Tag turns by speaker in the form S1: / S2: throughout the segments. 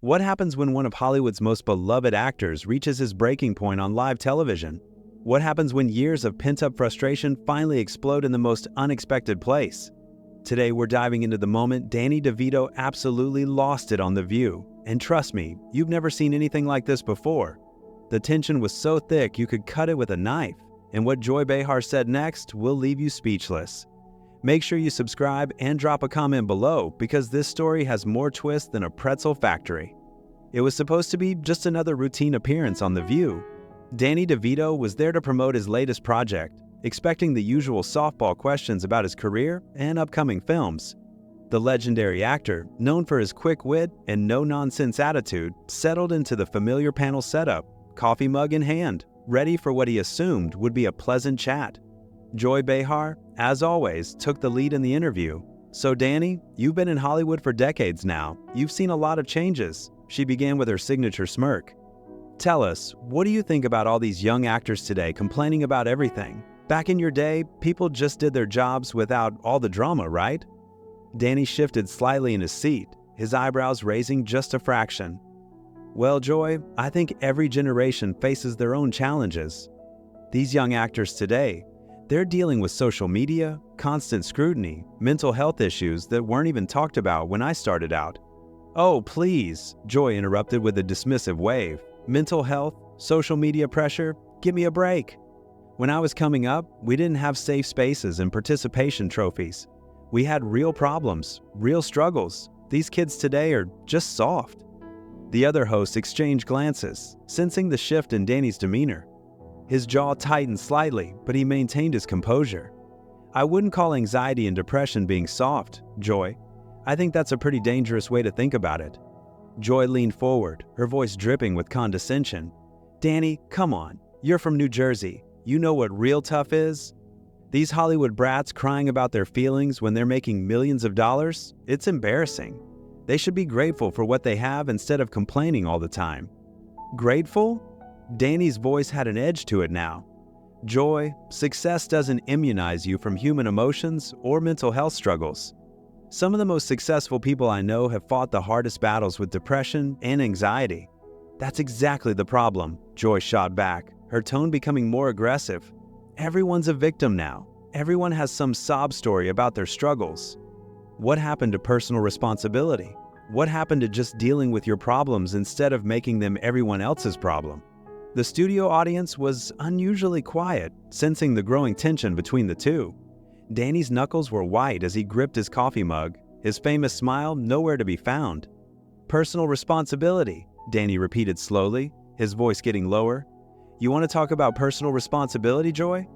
S1: What happens when one of Hollywood's most beloved actors reaches his breaking point on live television? What happens when years of pent-up frustration finally explode in the most unexpected place? Today, we're diving into the moment Danny DeVito absolutely lost it on The View. And trust me, you've never seen anything like this before. The tension was so thick you could cut it with a knife. And what Joy Behar said next will leave you speechless. Make sure you subscribe and drop a comment below because this story has more twists than a pretzel factory. It was supposed to be just another routine appearance on The View. Danny DeVito was there to promote his latest project, expecting the usual softball questions about his career and upcoming films. The legendary actor, known for his quick wit and no-nonsense attitude, settled into the familiar panel setup, coffee mug in hand, ready for what he assumed would be a pleasant chat. Joy Behar, as always, took the lead in the interview. "So Danny, you've been in Hollywood for decades now. You've seen a lot of changes." She began with her signature smirk. "Tell us, what do you think about all these young actors today complaining about everything? Back in your day, people just did their jobs without all the drama, right?" Danny shifted slightly in his seat, his eyebrows raising just a fraction. "Well, Joy, I think every generation faces their own challenges. These young actors today, they're dealing with social media, constant scrutiny, mental health issues that weren't even talked about when I started out." "Oh, please," Joy interrupted with a dismissive wave. "Mental health, social media pressure, give me a break. When I was coming up, we didn't have safe spaces and participation trophies. We had real problems, real struggles. These kids today are just soft." The other hosts exchanged glances, sensing the shift in Danny's demeanor. His jaw tightened slightly, but he maintained his composure. "I wouldn't call anxiety and depression being soft, Joy. I think that's a pretty dangerous way to think about it." Joy leaned forward, her voice dripping with condescension. "Danny, come on. You're from New Jersey. You know what real tough is? These Hollywood brats crying about their feelings when they're making millions of dollars? It's embarrassing. They should be grateful for what they have instead of complaining all the time." "Grateful?" Danny's voice had an edge to it now. "Joy, success doesn't immunize you from human emotions or mental health struggles. Some of the most successful people I know have fought the hardest battles with depression and anxiety." "That's exactly the problem," Joy shot back, her tone becoming more aggressive. "Everyone's a victim now. Everyone has some sob story about their struggles. What happened to personal responsibility? What happened to just dealing with your problems instead of making them everyone else's problem?" The studio audience was unusually quiet, sensing the growing tension between the two. Danny's knuckles were white as he gripped his coffee mug, his famous smile nowhere to be found. "Personal responsibility," Danny repeated slowly, his voice getting lower. "You want to talk about personal responsibility, Joy?"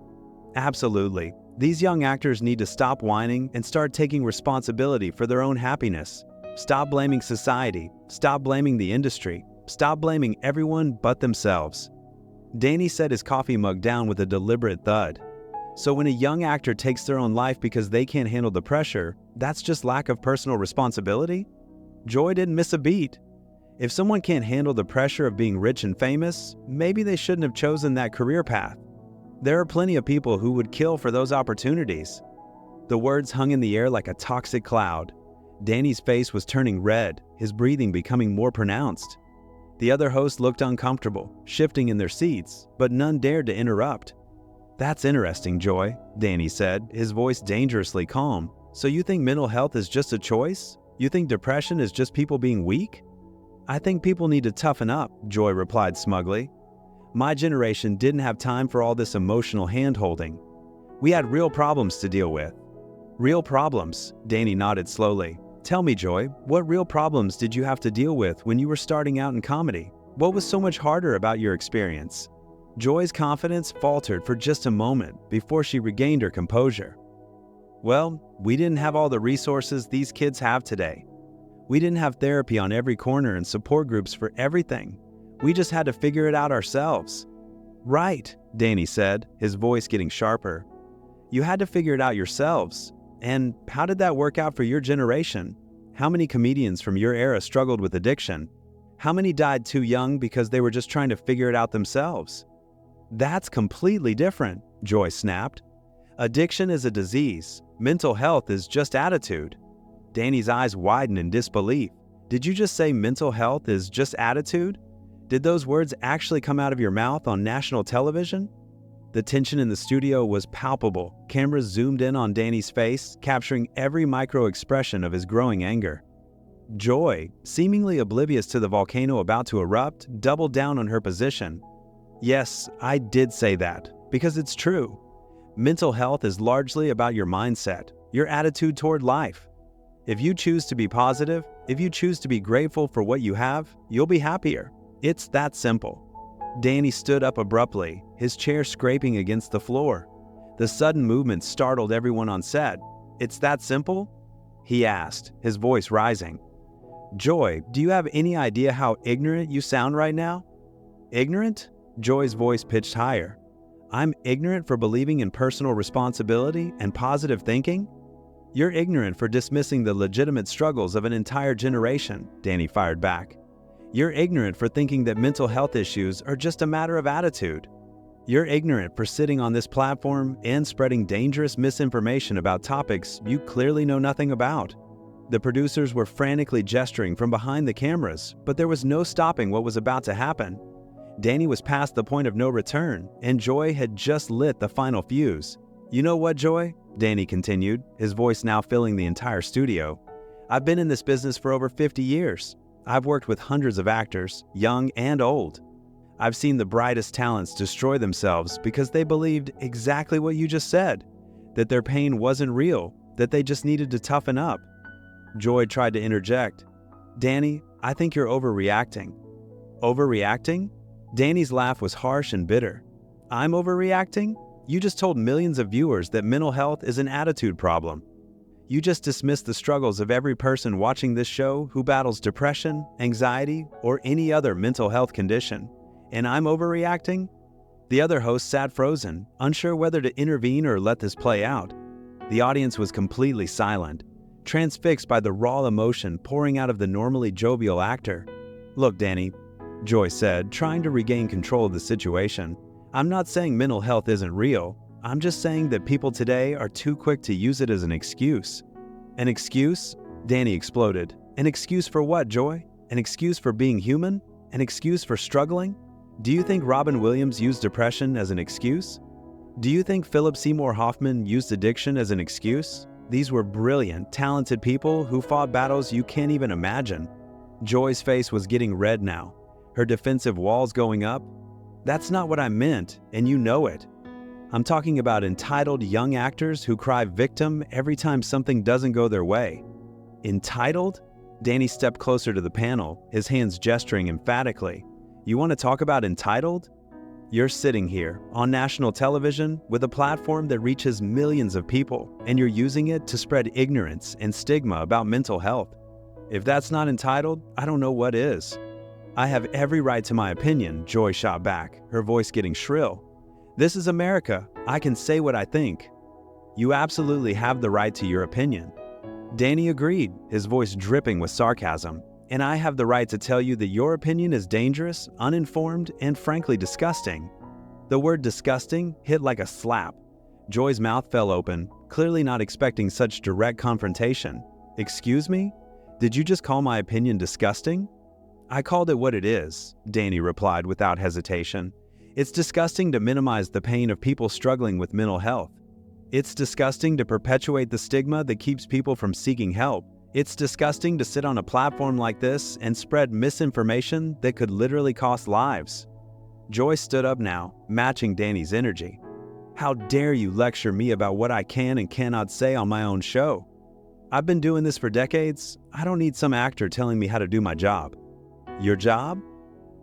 S1: "Absolutely. These young actors need to stop whining and start taking responsibility for their own happiness. Stop blaming society. Stop blaming the industry. Stop blaming everyone but themselves." Danny set his coffee mug down with a deliberate thud. "So when a young actor takes their own life because they can't handle the pressure, that's just lack of personal responsibility?" Joy didn't miss a beat. If someone can't handle the pressure of being rich and famous, maybe they shouldn't have chosen that career path. There are plenty of people who would kill for those opportunities. The words hung in the air like a toxic cloud. Danny's face was turning red, his breathing becoming more pronounced. The other hosts looked uncomfortable, shifting in their seats, but none dared to interrupt. "That's interesting, Joy," Danny said, his voice dangerously calm. "So you think mental health is just a choice? You think depression is just people being weak?" "I think people need to toughen up," Joy replied smugly. "My generation didn't have time for all this emotional hand-holding. We had real problems to deal with." "Real problems," Danny nodded slowly. "Tell me, Joy, what real problems did you have to deal with when you were starting out in comedy? What was so much harder about your experience?" Joy's confidence faltered for just a moment before she regained her composure. "Well, we didn't have all the resources these kids have today. We didn't have therapy on every corner and support groups for everything. We just had to figure it out ourselves." "Right," Danny said, his voice getting sharper. "You had to figure it out yourselves. And how did that work out for your generation? How many comedians from your era struggled with addiction? How many died too young because they were just trying to figure it out themselves?" "That's completely different," Joy snapped. "Addiction is a disease. Mental health is just attitude." Danny's eyes widened in disbelief. Did you just say mental health is just attitude? Did those words actually come out of your mouth on national television? The tension in the studio was palpable. Cameras zoomed in on Danny's face, capturing every micro-expression of his growing anger. Joy, seemingly oblivious to the volcano about to erupt, doubled down on her position. Yes, I did say that, because it's true. Mental health is largely about your mindset, your attitude toward life. If you choose to be positive, if you choose to be grateful for what you have, you'll be happier. It's that simple. Danny stood up abruptly, his chair scraping against the floor. The sudden movement startled everyone on set. "It's that simple?" he asked, his voice rising. "Joy, do you have any idea how ignorant you sound right now?" "Ignorant?" Joy's voice pitched higher. "I'm ignorant for believing in personal responsibility and positive thinking?" "You're ignorant for dismissing the legitimate struggles of an entire generation," Danny fired back. "You're ignorant for thinking that mental health issues are just a matter of attitude. You're ignorant for sitting on this platform and spreading dangerous misinformation about topics you clearly know nothing about." The producers were frantically gesturing from behind the cameras, but there was no stopping what was about to happen. Danny was past the point of no return, and Joy had just lit the final fuse. "You know what, Joy?" Danny continued, his voice now filling the entire studio. "I've been in this business for over 50 years. I've worked with hundreds of actors, young and old. I've seen the brightest talents destroy themselves because they believed exactly what you just said, that their pain wasn't real, that they just needed to toughen up." Joy tried to interject. "Danny, I think you're overreacting." "Overreacting?" Danny's laugh was harsh and bitter. "I'm overreacting? You just told millions of viewers that mental health is an attitude problem. You just dismissed the struggles of every person watching this show who battles depression, anxiety, or any other mental health condition. And I'm overreacting?" The other host sat frozen, unsure whether to intervene or let this play out. The audience was completely silent, transfixed by the raw emotion pouring out of the normally jovial actor. "Look, Danny," Joy said, trying to regain control of the situation. "I'm not saying mental health isn't real. I'm just saying that people today are too quick to use it as an excuse." "An excuse?" Danny exploded. "An excuse for what, Joy? An excuse for being human? An excuse for struggling? Do you think Robin Williams used depression as an excuse? Do you think Philip Seymour Hoffman used addiction as an excuse? These were brilliant, talented people who fought battles you can't even imagine." Joy's face was getting red now, her defensive walls going up. "That's not what I meant, and you know it. I'm talking about entitled young actors who cry victim every time something doesn't go their way." "Entitled?" Danny stepped closer to the panel, his hands gesturing emphatically. "You want to talk about entitled? You're sitting here, on national television, with a platform that reaches millions of people, and you're using it to spread ignorance and stigma about mental health. If that's not entitled, I don't know what is." "I have every right to my opinion," Joy shot back, her voice getting shrill. "This is America. I can say what I think." "You absolutely have the right to your opinion." Danny agreed, his voice dripping with sarcasm. "And I have the right to tell you that your opinion is dangerous, uninformed, and frankly disgusting." The word disgusting hit like a slap. Joy's mouth fell open, clearly not expecting such direct confrontation. "Excuse me? Did you just call my opinion disgusting?" "I called it what it is," Danny replied without hesitation. "It's disgusting to minimize the pain of people struggling with mental health. It's disgusting to perpetuate the stigma that keeps people from seeking help. It's disgusting to sit on a platform like this and spread misinformation that could literally cost lives." Joy stood up now, matching Danny's energy. "How dare you lecture me about what I can and cannot say on my own show? I've been doing this for decades. I don't need some actor telling me how to do my job." "Your job?"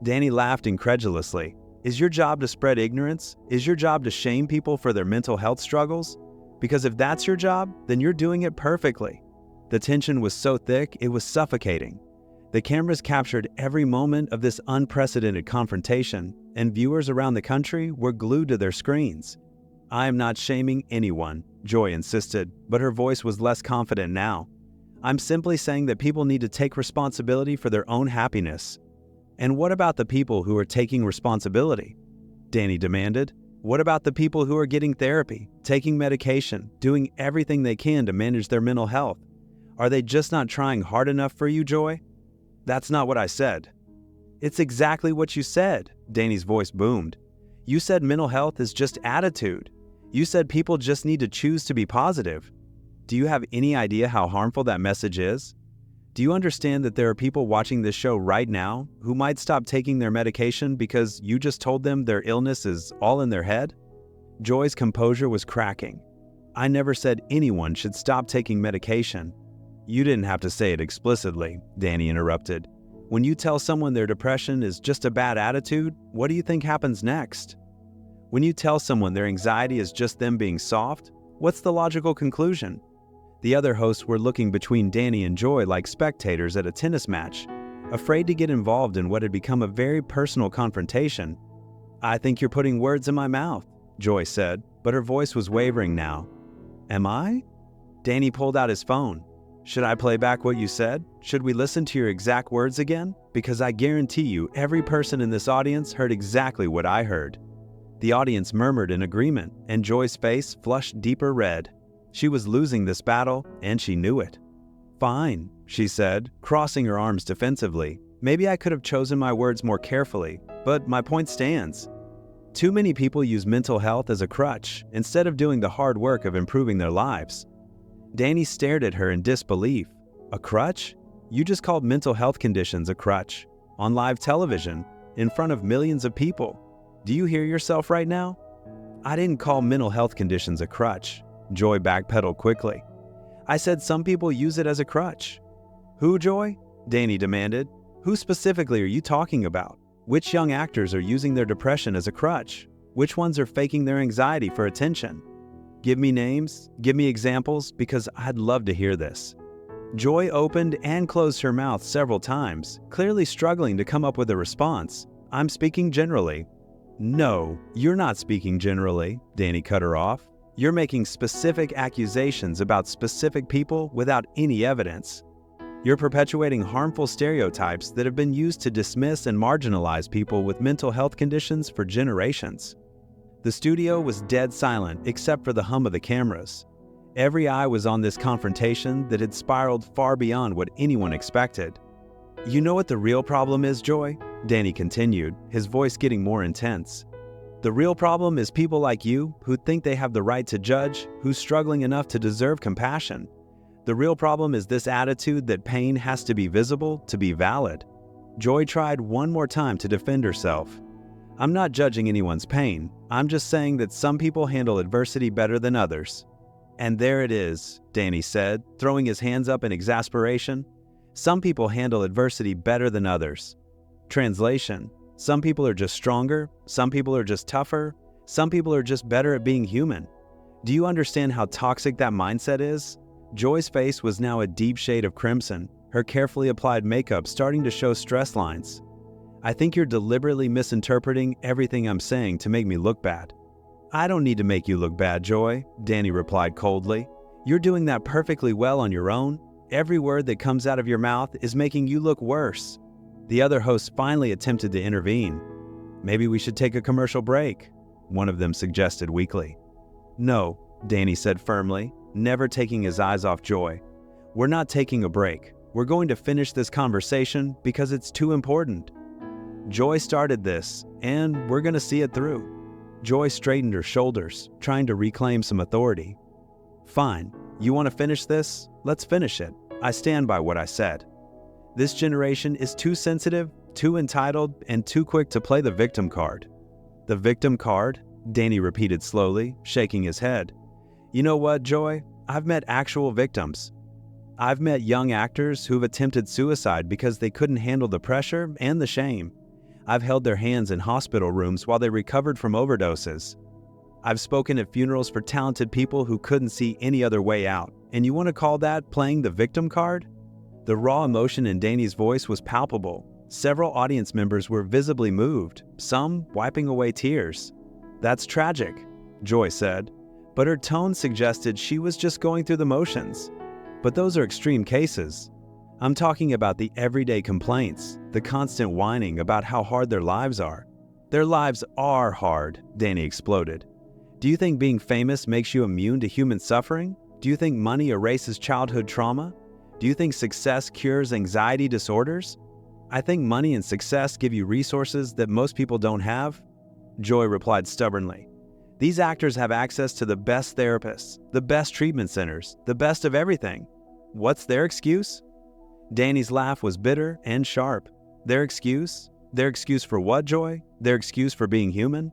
S1: Danny laughed incredulously. "Is your job to spread ignorance? Is your job to shame people for their mental health struggles? Because if that's your job, then you're doing it perfectly." The tension was so thick, it was suffocating. The cameras captured every moment of this unprecedented confrontation, and viewers around the country were glued to their screens. "I am not shaming anyone," Joy insisted, but her voice was less confident now. "I'm simply saying that people need to take responsibility for their own happiness." "And what about the people who are taking responsibility?" Danny demanded. "What about the people who are getting therapy, taking medication, doing everything they can to manage their mental health? Are they just not trying hard enough for you, Joy?" That's not what I said." "It's exactly what you said," Danny's voice boomed. "You said mental health is just attitude. You said people just need to choose to be positive. Do you have any idea how harmful that message is? Do you understand that there are people watching this show right now who might stop taking their medication because you just told them their illness is all in their head?" Joy's composure was cracking. "I never said anyone should stop taking medication." "You didn't have to say it explicitly," Danny interrupted. "When you tell someone their depression is just a bad attitude, what do you think happens next? When you tell someone their anxiety is just them being soft, what's the logical conclusion?" The other hosts were looking between Danny and Joy like spectators at a tennis match, afraid to get involved in what had become a very personal confrontation. "I think you're putting words in my mouth," Joy said, but her voice was wavering now. "Am I?" Danny pulled out his phone. "Should I play back what you said? Should we listen to your exact words again? Because I guarantee you every person in this audience heard exactly what I heard." The audience murmured in agreement, and Joy's face flushed deeper red. She was losing this battle, and she knew it. "Fine," she said, crossing her arms defensively. "Maybe I could have chosen my words more carefully, but my point stands. Too many people use mental health as a crutch instead of doing the hard work of improving their lives." Danny stared at her in disbelief. "A crutch? You just called mental health conditions a crutch, on live television, in front of millions of people. Do you hear yourself right now?" "I didn't call mental health conditions a crutch," Joy backpedaled quickly. "I said some people use it as a crutch." "Who, Joy?" Danny demanded. "Who specifically are you talking about? Which young actors are using their depression as a crutch? Which ones are faking their anxiety for attention? Give me names, give me examples, because I'd love to hear this." Joy opened and closed her mouth several times, clearly struggling to come up with a response. "I'm speaking generally." "No, you're not speaking generally," Danny cut her off. "You're making specific accusations about specific people without any evidence. You're perpetuating harmful stereotypes that have been used to dismiss and marginalize people with mental health conditions for generations." The studio was dead silent except for the hum of the cameras. Every eye was on this confrontation that had spiraled far beyond what anyone expected. "You know what the real problem is, Joy?" Danny continued, his voice getting more intense. "The real problem is people like you who think they have the right to judge who's struggling enough to deserve compassion. The real problem is this attitude that pain has to be visible to be valid." Joy tried one more time to defend herself. "I'm not judging anyone's pain. I'm just saying that some people handle adversity better than others." "And there it is," Danny said, throwing his hands up in exasperation. "Some people handle adversity better than others." Translation: some people are just stronger, some people are just tougher, some people are just better at being human. Do you understand how toxic that mindset is? Joy's face was now a deep shade of crimson, her carefully applied makeup starting to show stress lines. "I think you're deliberately misinterpreting everything I'm saying to make me look bad." "I don't need to make you look bad, Joy," Danny replied coldly. "You're doing that perfectly well on your own. Every word that comes out of your mouth is making you look worse." The other hosts finally attempted to intervene. "Maybe we should take a commercial break," one of them suggested weakly. "No," Danny said firmly, never taking his eyes off Joy. "We're not taking a break. We're going to finish this conversation because it's too important. Joy started this, and we're going to see it through." Joy straightened her shoulders, trying to reclaim some authority. "Fine. You want to finish this? Let's finish it. I stand by what I said. This generation is too sensitive, too entitled, and too quick to play the victim card." "The victim card?" Danny repeated slowly, shaking his head. "You know what, Joy? I've met actual victims. I've met young actors who've attempted suicide because they couldn't handle the pressure and the shame. I've held their hands in hospital rooms while they recovered from overdoses. I've spoken at funerals for talented people who couldn't see any other way out. And you want to call that playing the victim card?" The raw emotion in Danny's voice was palpable. Several audience members were visibly moved, some wiping away tears. "That's tragic," Joy said, but her tone suggested she was just going through the motions. "But those are extreme cases. I'm talking about the everyday complaints, the constant whining about how hard their lives are." "Their lives are hard," Danny exploded. "Do you think being famous makes you immune to human suffering? Do you think money erases childhood trauma? Do you think success cures anxiety disorders? I think money and success give you resources that most people don't have. Joy replied stubbornly. These actors have access to the best therapists, the best treatment centers, the best of everything. What's their excuse? Danny's laugh was bitter and sharp. Their excuse? Their excuse for what, Joy? Their excuse for being human?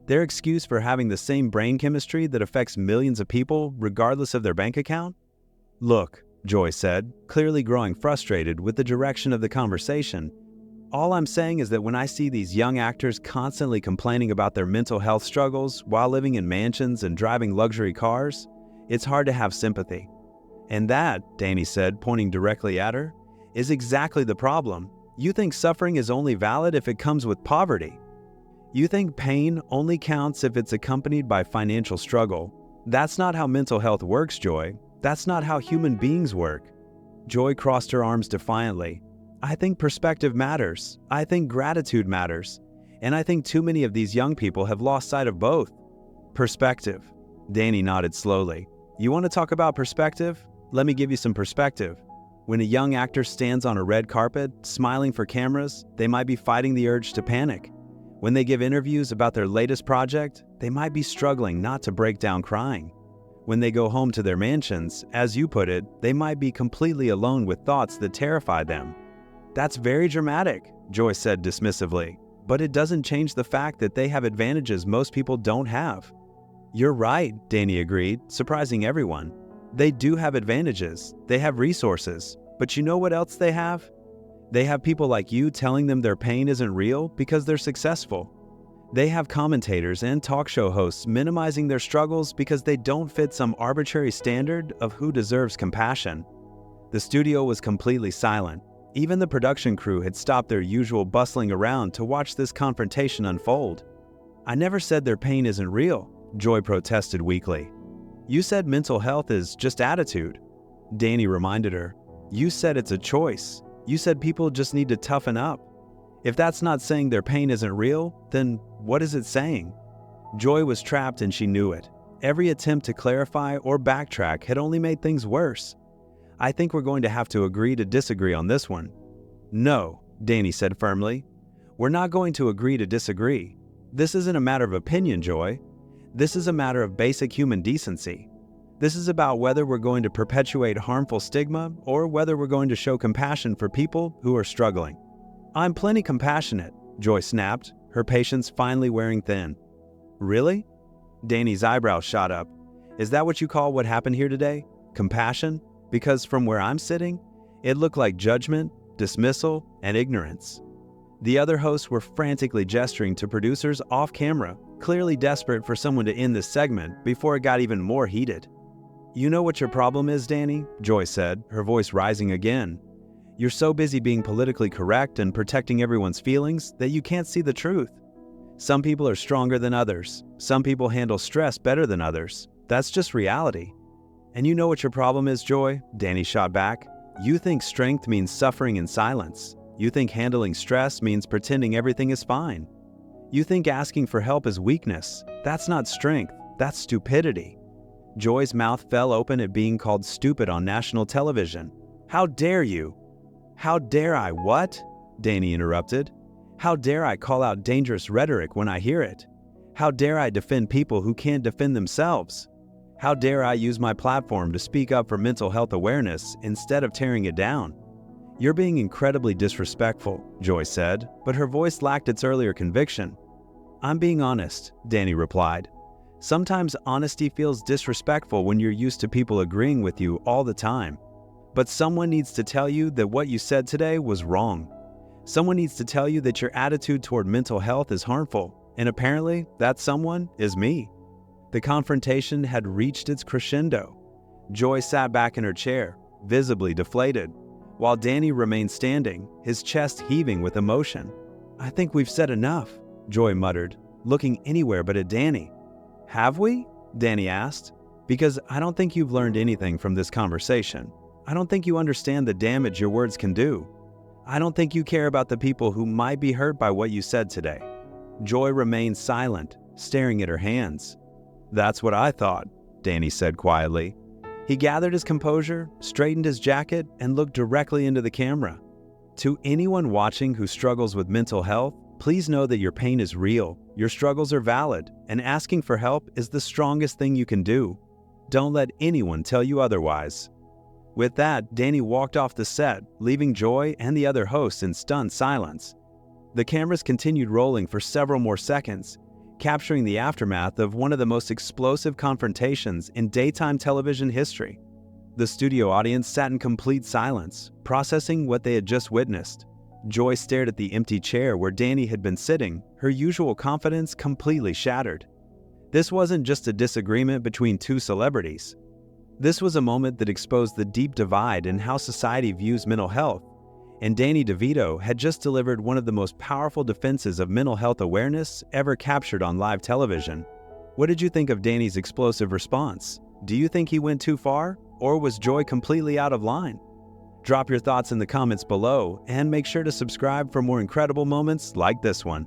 S1: Their excuse for having the same brain chemistry that affects millions of people regardless of their bank account? Look, Joy said, clearly growing frustrated with the direction of the conversation. All I'm saying is that when I see these young actors constantly complaining about their mental health struggles while living in mansions and driving luxury cars, it's hard to have sympathy. And that, Danny said, pointing directly at her, is exactly the problem. You think suffering is only valid if it comes with poverty. You think pain only counts if it's accompanied by financial struggle. That's not how mental health works, Joy. That's not how human beings work. Joy crossed her arms defiantly. I think perspective matters. I think gratitude matters. And I think too many of these young people have lost sight of both. Perspective. Danny nodded slowly. You want to talk about perspective? Let me give you some perspective. When a young actor stands on a red carpet, smiling for cameras, they might be fighting the urge to panic. When they give interviews about their latest project, they might be struggling not to break down crying. When they go home to their mansions, as you put it, they might be completely alone with thoughts that terrify them. That's very dramatic, Joy said dismissively, but it doesn't change the fact that they have advantages most people don't have. You're right, Danny agreed, surprising everyone. They do have advantages, they have resources, but you know what else they have? They have people like you telling them their pain isn't real because they're successful. They have commentators and talk show hosts minimizing their struggles because they don't fit some arbitrary standard of who deserves compassion. The studio was completely silent. Even the production crew had stopped their usual bustling around to watch this confrontation unfold. I never said their pain isn't real, Joy protested weakly. You said mental health is just attitude. Danny reminded her. You said it's a choice. You said people just need to toughen up. If that's not saying their pain isn't real, then what is it saying? Joy was trapped and she knew it. Every attempt to clarify or backtrack had only made things worse. I think we're going to have to agree to disagree on this one. No, Danny said firmly. We're not going to agree to disagree. This isn't a matter of opinion, Joy. This is a matter of basic human decency. This is about whether we're going to perpetuate harmful stigma or whether we're going to show compassion for people who are struggling. I'm plenty compassionate, Joy snapped, her patience finally wearing thin. Really? Danny's eyebrows shot up. Is that what you call what happened here today? Compassion? Because from where I'm sitting, it looked like judgment, dismissal, and ignorance. The other hosts were frantically gesturing to producers off camera, clearly desperate for someone to end this segment before it got even more heated. You know what your problem is, Danny? Joy said, her voice rising again. You're so busy being politically correct and protecting everyone's feelings that you can't see the truth. Some people are stronger than others. Some people handle stress better than others. That's just reality. And you know what your problem is, Joy? Danny shot back. You think strength means suffering in silence. You think handling stress means pretending everything is fine. You think asking for help is weakness. That's not strength. That's stupidity. Joy's mouth fell open at being called stupid on national television. How dare you? How dare I what? Danny interrupted. How dare I call out dangerous rhetoric when I hear it? How dare I defend people who can't defend themselves? How dare I use my platform to speak up for mental health awareness instead of tearing it down? You're being incredibly disrespectful, Joy said, but her voice lacked its earlier conviction. I'm being honest, Danny replied. Sometimes honesty feels disrespectful when you're used to people agreeing with you all the time. But someone needs to tell you that what you said today was wrong. Someone needs to tell you that your attitude toward mental health is harmful, and apparently that someone is me. The confrontation had reached its crescendo. Joy sat back in her chair, visibly deflated, while Danny remained standing, his chest heaving with emotion. I think we've said enough, Joy muttered, looking anywhere but at Danny. Have we? Danny asked. Because I don't think you've learned anything from this conversation. I don't think you understand the damage your words can do. I don't think you care about the people who might be hurt by what you said today. Joy remained silent, staring at her hands. That's what I thought, Danny said quietly. He gathered his composure, straightened his jacket, and looked directly into the camera. To anyone watching who struggles with mental health, please know that your pain is real, your struggles are valid, and asking for help is the strongest thing you can do. Don't let anyone tell you otherwise. With that, Danny walked off the set, leaving Joy and the other hosts in stunned silence. The cameras continued rolling for several more seconds, capturing the aftermath of one of the most explosive confrontations in daytime television history. The studio audience sat in complete silence, processing what they had just witnessed. Joy stared at the empty chair where Danny had been sitting, her usual confidence completely shattered. This wasn't just a disagreement between two celebrities. This was a moment that exposed the deep divide in how society views mental health, and Danny DeVito had just delivered one of the most powerful defenses of mental health awareness ever captured on live television. What did you think of Danny's explosive response? Do you think he went too far, or was Joy completely out of line? Drop your thoughts in the comments below, and make sure to subscribe for more incredible moments like this one.